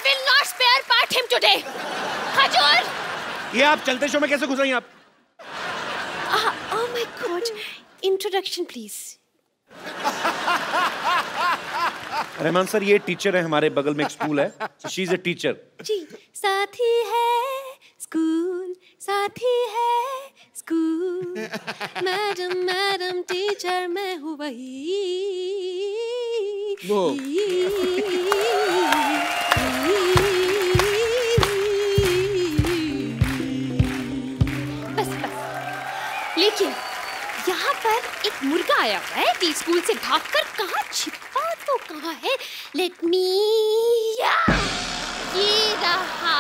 will not spare part him today. खजूर। ये आप चलते शो में कैसे घुस रही हैं आप? Oh my God. Introduction please. Rahman sir ये टीचर है, हमारे बगल में एक स्कूल है, so she is a teacher. जी, साथी है स्कूल, साथी है स्कूल, मैडम मैडम टीचर मैं हूँ वही। बस बस, लेकिन यहाँ पर एक मुर्गा आया हुआ है टी स्कूल से भागकर, कहाँ छिपा तो कहाँ है? लेट मी, ये रहा।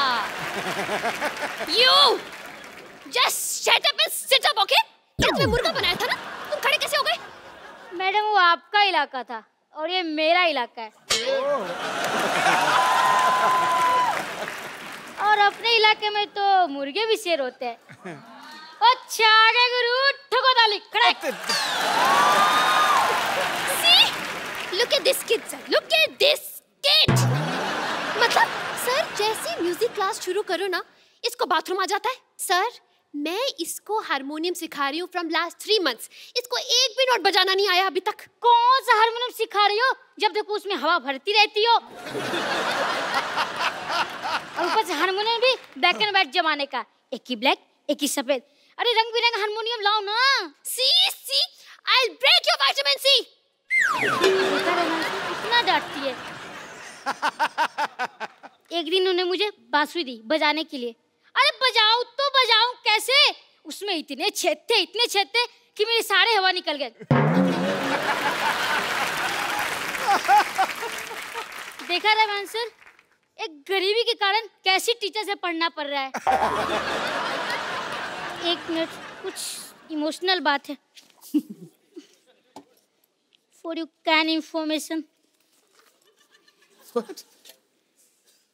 You just shut up and sit up, okay? ये तुम्हें मुर्गा बनाया था ना? तुम खड़े कैसे हो गए? मैडम वो आपका इलाका था और ये मेरा इलाका है। और अपने इलाके में तो मुर्गे भी शेर होते हैं। अच्छा आगे गुरु ठोको ताली खड़े। See? Look at this kid, sir. Look at this kid. मतलब सर जैसे म्यूजिक क्लास शुरू करो ना, इसको बाथरूम आ जाता है। सर मैं इसको हारमोनियम सिखा रही हूँ फ्रॉम लास्ट 3 months। इसको एक भी नोट बजाना नहीं आया अभी तक। कौन सा हारमोनियम सिखा रही हो? जब देखो उसमें हवा भरती रहती हो। और ऊपर से हारमोनियम भी ब्लैक एंड व्हाइट जमाने का, एक ही ब्लैक एक ही सफेद। अरे रंग बिरंगा हारमोनियम लाओ ना। See, I'll break your vitamin C. इतना डांटती है। एक दिन उन्होंने मुझे बांसुरी दी बजाने के लिए। अरे बजाऊं तो बजाऊं कैसे? उसमें इतने छेद थे कि मेरे सारे हवा निकल गए। देखा रहमान सर, एक गरीबी के कारण कैसी टीचर से पढ़ना पड़ रहा है। एक मिनट, कुछ इमोशनल बात है। फॉर यू कैन इंफॉर्मेशन,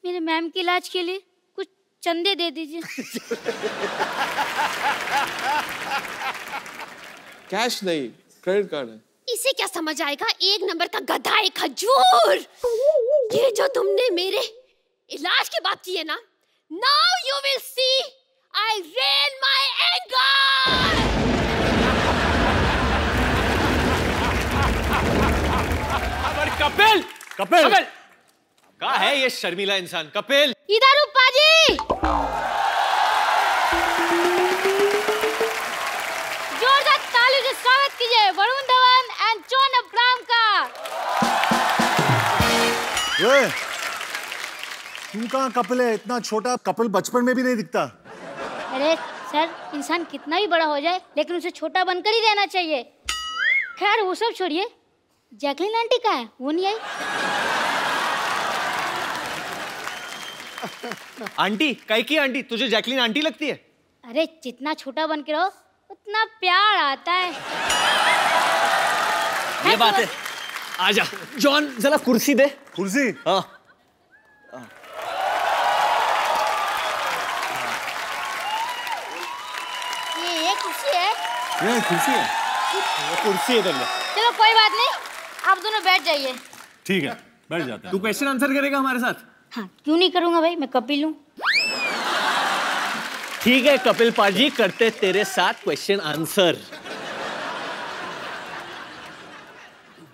मेरे मैम के इलाज के लिए कुछ चंदे दे दीजिए। कैश नहीं, क्रेडिट कार्ड है। इसे क्या समझ आएगा? 1 नंबर का गधा है खजूर। ये जो तुमने मेरे इलाज की बात की है ना, now you will see I rain my anger. Kapil कहाँ है ये शर्मिला इंसान? कपिल इधर ऊपर जी। जोरदार तालियों से स्वागत कीजिए Varun Dhawan and John Abraham का। तू कहाँ कपिल है? इतना छोटा कपिल बचपन में भी नहीं दिखता। अरे सर, इंसान कितना भी बड़ा हो जाए लेकिन उसे छोटा बनकर ही रहना चाहिए। खैर वो सब छोड़िए, जैकलिन आंटी कहाँ है? वो नहीं आई। आंटी काहे की आंटी? तुझे जैकलिन आंटी लगती है? अरे जितना छोटा बन के रहो उतना प्यार आता है। ये बात है। आजा जॉन, जरा कुर्सी दे। कुर्सी? हाँ। ये कुर्सी है। ये कुर्सी है? कुर्सी है। चलो कोई बात नहीं, आप दोनों बैठ जाइए। ठीक है, बैठ जाते हैं। तू क्वेश्चन आंसर करेगा हमारे साथ? हाँ क्यों नहीं करूंगा भाई, मैं कपिल हूँ। ठीक है कपिल पाजी, करते तेरे साथ क्वेश्चन आंसर।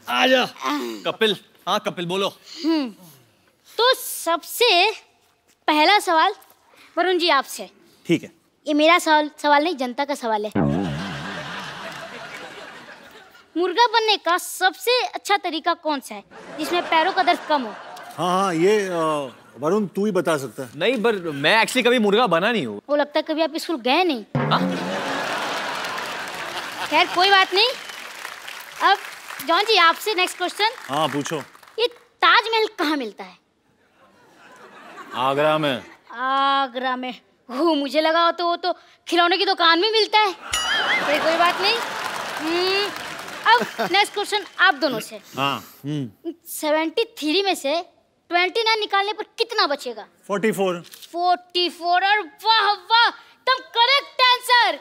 आजा कपिल। हाँ कपिल बोलो। तो सबसे पहला सवाल वरुण जी आपसे। ठीक है। ये मेरा सवाल नहीं, जनता का सवाल है। मुर्गा बनने का सबसे अच्छा तरीका कौन सा है जिसमें पैरों का दर्द कम हो? हाँ, ये वरुण तू ही बता सकता है। नहीं पर मैं एक्चुअली कभी मुर्गा बना नहीं हूँ। वो लगता है कभी आप स्कूल गए नहीं। हाँ? खैर कोई बात नहीं। अब जॉन जी आपसे नेक्स्ट क्वेश्चन। हाँ पूछो। ये ताजमहल कहाँ मिलता है? आगरा में। आगरा में? वो मुझे लगा हो तो वो तो खिलौने की दुकान में मिलता है। कोई बात नहीं। अब नेक्स्ट क्वेश्चन आप दोनों से। हाँ। 73 में से 29 निकालने पर कितना बचेगा? 44। 44। और वाह वाह, तुम करेक्ट आंसर।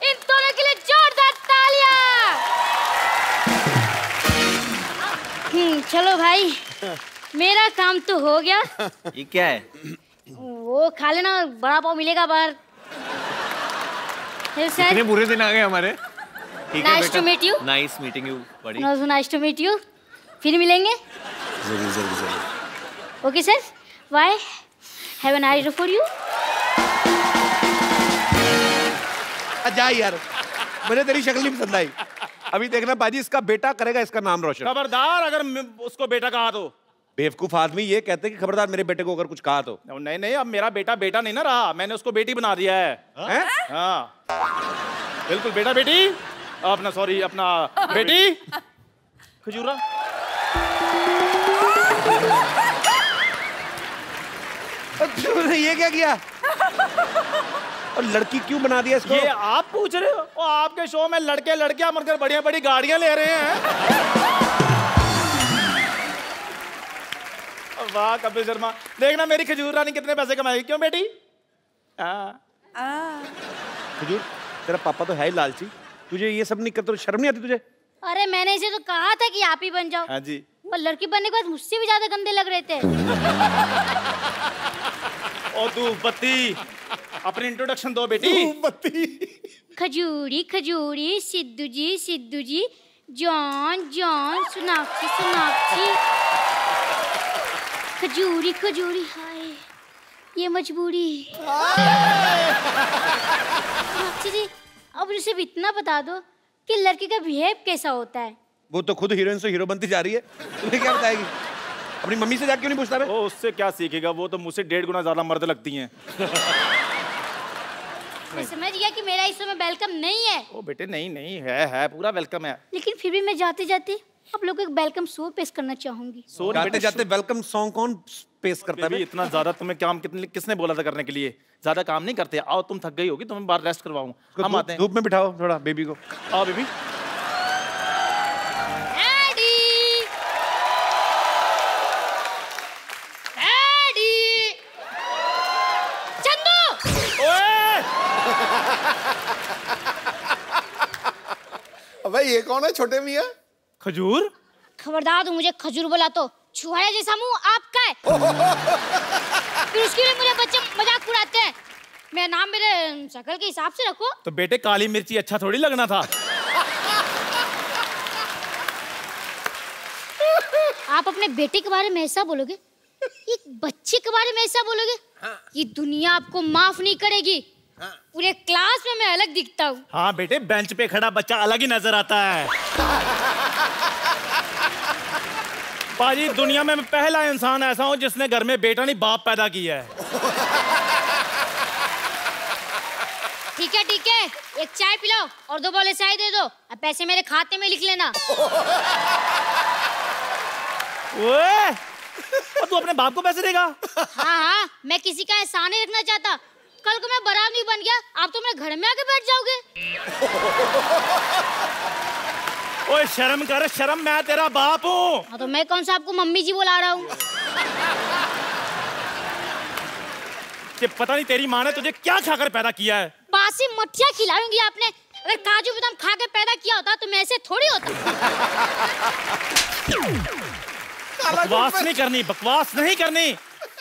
इन दोनों के लिए जोरदार तालियां। चलो भाई, मेरा काम तो हो गया। ये क्या है? वो खा लेना, बड़ा पाव मिलेगा बाहर। कितने बुरे दिन आ गए हमारे। Nice to meet you. Nice meeting you बड़ी। Nice to meet you. फिर मिलेंगे। जरूर जरूर जरूर। Okay sir, bye, have a nice day for you. जा यार, मुझे तेरी शक्ल नहीं पसंद आई। अभी देखना बाजी, इसका बेटा करेगा इसका नाम रोशन। खबरदार अगर उसको बेटा कहा तो। बेवकूफ आदमी ये कहते हैं कि खबरदार मेरे बेटे को अगर कुछ कहा तो। नहीं नहीं, अब मेरा बेटा बेटा नहीं ना रहा, मैंने उसको बेटी बना दिया है। हाँ बिल्कुल, बेटा बेटी अपना, सॉरी अपना बेटी खजूरा। ये क्या किया? और लड़की क्यों बना दिया इसको? ये आप पूछ रहे हो? और आपके शो में लड़के लड़कियां मरकर बढ़िया बड़ी गाड़ियां ले रहे हैं। वाह कपिल शर्मा, देखना मेरी खजूर रानी कितने पैसे कमाएगी। क्यों बेटी? खजूर, तेरा पापा तो है ही लालची, तुझे ये सब नहीं करते, शर्म नहीं आती तुझे? अरे मैंने इसे तो कहा था कि आप ही बन जाओ। हाँ जी। और लड़की बनने के बाद मुझसे भी ज्यादा गंदे लग रहे थे। और तू बत्ती, अपनी इंट्रोडक्शन दो बेटी। बत्ती। खजूरी खजूरी, सिद्धू जी, जॉन जॉन, सोनाक्षी सोनाक्षी। खजूरी खजूरी, हाय ये मजबूरी। सोनाक्षी जी, अब सिर्फ इतना बता दो कि लड़की का बिहेव कैसा होता है। वो तो खुद हीरोइन से हीरो बनती जा रही है, तुम्हें क्या बताएगी? अपनी मम्मी से जाके क्यों नहीं पूछता? ओ उससे क्या सीखेगा, वो तो मुझसे 1.5 गुना ज्यादा मर्द लगती हैं। मैं समझ गया कि मेरा इस समय वेलकम नहीं है। ओ बेटे नहीं नहीं, है पूरा वेलकम है। लेकिन फिर भी मैं जाते जाते आप लोगों को एक वेलकम सो पेश करना चाहूंगी। सो जाते जाते वेलकम सॉन्ग कौन पेश करता है? इतना ज्यादा तुम्हें काम किसने बोला था करने के लिए? ज्यादा काम नहीं करते। आओ, तुम थक गई होगी, तुम्हें बाहर रेस्ट करवाऊं। हम आते हैं। धूप में बिठाओ थोड़ा बेबी को। आओ बेबी। भाई ये कौन है छोटे मियाँ? खजूर। खबरदार, तू मुझे खजूर बोला तो छुहारा जैसा मुंह आपका है। फिर उसके लिए मुझे बच्चे मजाक उड़ाते हैं। मेरा नाम मेरे शक्ल के हिसाब से रखो। तो बेटे काली मिर्ची अच्छा थोड़ी लगना था। आप अपने बेटे के बारे में ऐसा बोलोगे, एक बच्चे के बारे में ऐसा बोलोगे? ये दुनिया आपको माफ नहीं करेगी। पूरे क्लास में मैं अलग दिखता हूँ। हाँ बेटे, बेंच पे खड़ा बच्चा अलग ही नजर आता है। पाजी, दुनिया में मैं पहला इंसान ऐसा हूँ जिसने घर में बेटा नहीं बाप पैदा किया है। ठीक है, एक चाय पिलाओ और 2 बोले चाय दे दो। अब पैसे मेरे खाते में लिख लेना। ओए, और तू अपने बाप को पैसे देगा? हाँ, मैं किसी का एहसान नहीं रखना चाहता। कल को मैं बरात नहीं बन गया, आप तो मेरे घर में आके बैठ जाओगे। ओए शर्म कर, शर्म, मैं तेरा बाप हूँ। हाँ, तो मैं कौन सा आपको मम्मी जी बुला रहा हूँ? कि पता नहीं तेरी माँ ने तुझे क्या खाकर पैदा किया है। बासी मठिया खिलाऊंगी आपने। अगर काजू बादाम खा के पैदा किया होता तो मैं ऐसे थोड़ी होता। बकवास नहीं करनी, बकवास नहीं करनी।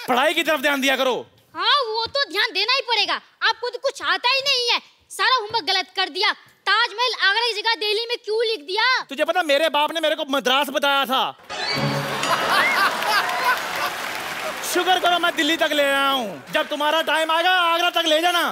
पढ़ाई की तरफ ध्यान दिया करो। हाँ, वो तो ध्यान देना ही पड़ेगा। आपको तो कुछ आता ही नहीं है, सारा होमवर्क गलत कर दिया। ताजमहल आगरा की जगह दिल्ली में क्यों लिख दिया? तुझे पता, मेरे बाप ने मेरे को मद्रास बताया था। शुक्र करो मैं दिल्ली तक ले आया हूँ। जब तुम्हारा टाइम आएगा आगरा तक ले जाना।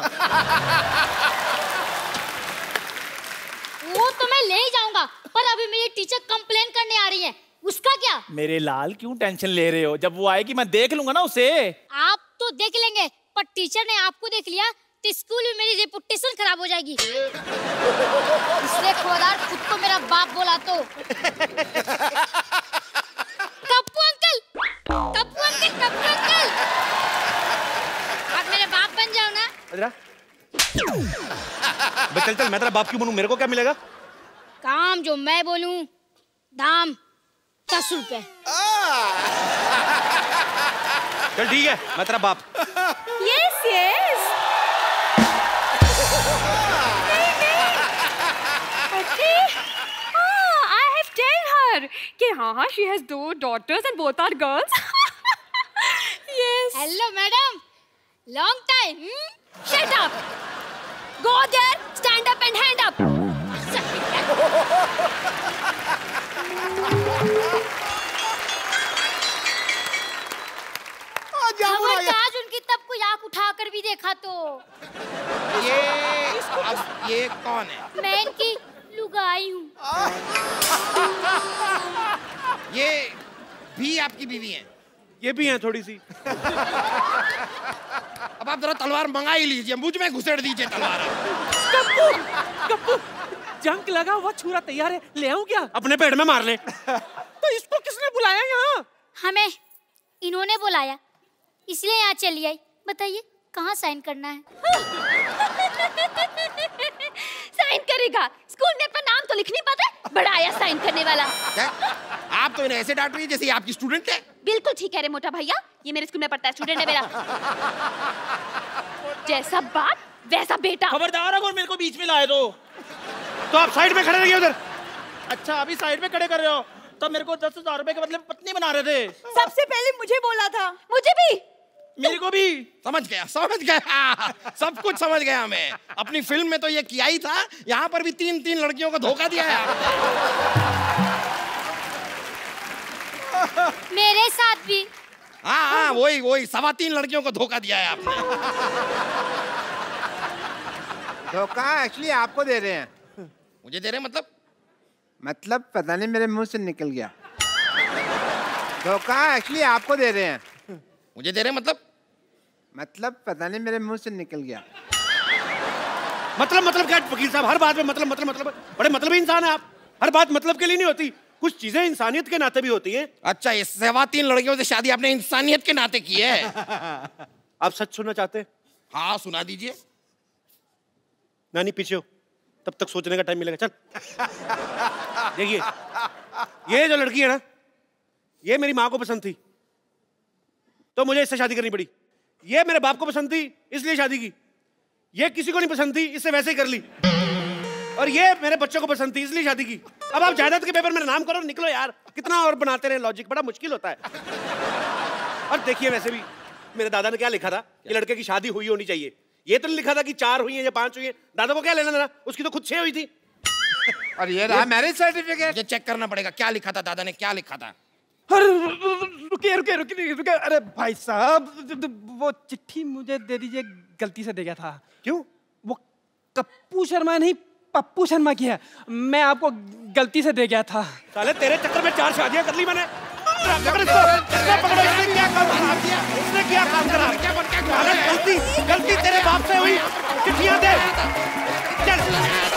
वो तो मैं ले ही जाऊंगा, पर अभी मेरी टीचर कंप्लेन करने आ रही है। उसका क्या? मेरे लाल क्यों टेंशन ले रहे हो? जब वो आएगी मैं देख लूंगा ना उसे। आप तो देख लेंगे, पर टीचर ने आपको देख लिया तो स्कूल में मेरी रेपुटेशन खराब हो जाएगी। इसलिए खुदार खुद को मेरा बाप बोला तो। Kappu uncle, Kappu uncle, Kappu uncle, आप मेरे बाप बन जाओ ना। चल चल, मैं तेरा बाप क्यों बनूं? मेरे को क्या मिलेगा? काम जो मैं बोलूं, दाम 10 रुपए। चल ठीक है, मैं तेरा बाप। Yes, yes. Okay. I have told her कि हाँ, she has 2 daughters and both are girls. Hello madam, long time. Shut up! Go there, stand up and hand up. खबरदार उनकी तब कोई आंख उठाकर भी देखा तो। ये कौन है? मैं इनकी लुगाई हूँ। ये भी आपकी बीवी है? ये भी हैं थोड़ी सी। अब आप जरा तलवार मंगा ही लीजिए, मुझ में घुसेड़ दीजिए तलवार। गप्पू, जंग लगा हुआ छुरा तैयार है, ले आऊं क्या? अपने पेट में मार ले। तो इसको किसने बुलाया यहाँ? हमें इन्होंने बुलाया, इसलिए यहाँ चली आई। बताइए कहाँ साइन करना है? साइन करेगा? स्कूल में अपना नाम तो लिख नहीं पाता, बड़ा आया साइन करने वाला। क्या? आप तो इन्हें ऐसे डांट रही है जैसे आपकी स्टूडेंट है। बिल्कुल ठीक है रे मोटा भैया, ये मेरे स्कूल में पढ़ता है, स्टूडेंट है मेरा। जैसा बाप वैसा बेटा। खबरदार अगर मेरे को बीच में लाए तो आप साइड में खड़े रहिए उधर। अच्छा, अभी साइड में खड़े कर रहे हो? तब मेरे को 10,000 रुपए के बदले में पत्नी बना रहे थे। सबसे पहले मुझे बोला था। मुझे भी। मेरे को भी। समझ गया सब कुछ समझ गया मैं। अपनी फिल्म में तो ये किया ही था, यहाँ पर भी 3 लड़कियों को धोखा दिया है। मेरे साथ भी। हाँ, वही 3.25 लड़कियों को धोखा दिया है आपने। धोखा एक्चुअली आपको दे रहे हैं। मुझे दे रहे हैं मतलब पता नहीं मेरे मुंह से निकल गया। धोखा एक्चुअली आपको दे रहे हैं। मुझे दे रहे हैं मतलब पता नहीं मेरे मुंह से निकल गया। मतलब क्या वकील साहब, हर बात में मतलब बड़े मतलबी इंसान है आप। हर बात मतलब के लिए नहीं होती, कुछ चीजें इंसानियत के नाते भी होती हैं। अच्छा, ये 3.25 लड़कियों से शादी आपने इंसानियत के नाते की है? आप सच सुनना चाहते हैं? हाँ, सुना दीजिए। नानी पीछे हो, तब तक सोचने का टाइम मिलेगा। चल देखिए, ये जो लड़की है ना, ये मेरी माँ को पसंद थी तो मुझे इससे शादी करनी पड़ी। ये मेरे बाप को पसंद थी इसलिए शादी की। ये किसी को नहीं पसंद थी, इससे वैसे ही कर ली। और ये मेरे बच्चों को पसंद थी इसलिए शादी की। अब आप जायदाद के पेपर में नाम करो, निकलो यार। कितना और बनाते रहे लॉजिक, बड़ा मुश्किल होता है। और देखिए, वैसे भी मेरे दादा ने क्या लिखा था कि लड़के की शादी हुई होनी चाहिए। ये तो नहीं लिखा था कि 4 हुई है या 5 हुई है। दादा को क्या लेना देना, उसकी तो खुद 6 हुई थी। और ये रहा मैरिज सर्टिफिकेट। मुझे चेक करना पड़ेगा क्या लिखा था दादा ने, क्या लिखा था। रुकिए। अरे भाई साहब, वो चिट्ठी मुझे दे दीजिए, गलती से दे गया था। क्यों? वो कप्पू शर्मा नहीं, पप्पू शर्मा की है। मैं आपको गलती से दे गया था। साले तेरे चक्कर में 4 शादियां कर ली मैंने। पकड़ो, इसने क्या काम करा? गलती तेरे बाप से हुई। चिट्ठियां दे। चल।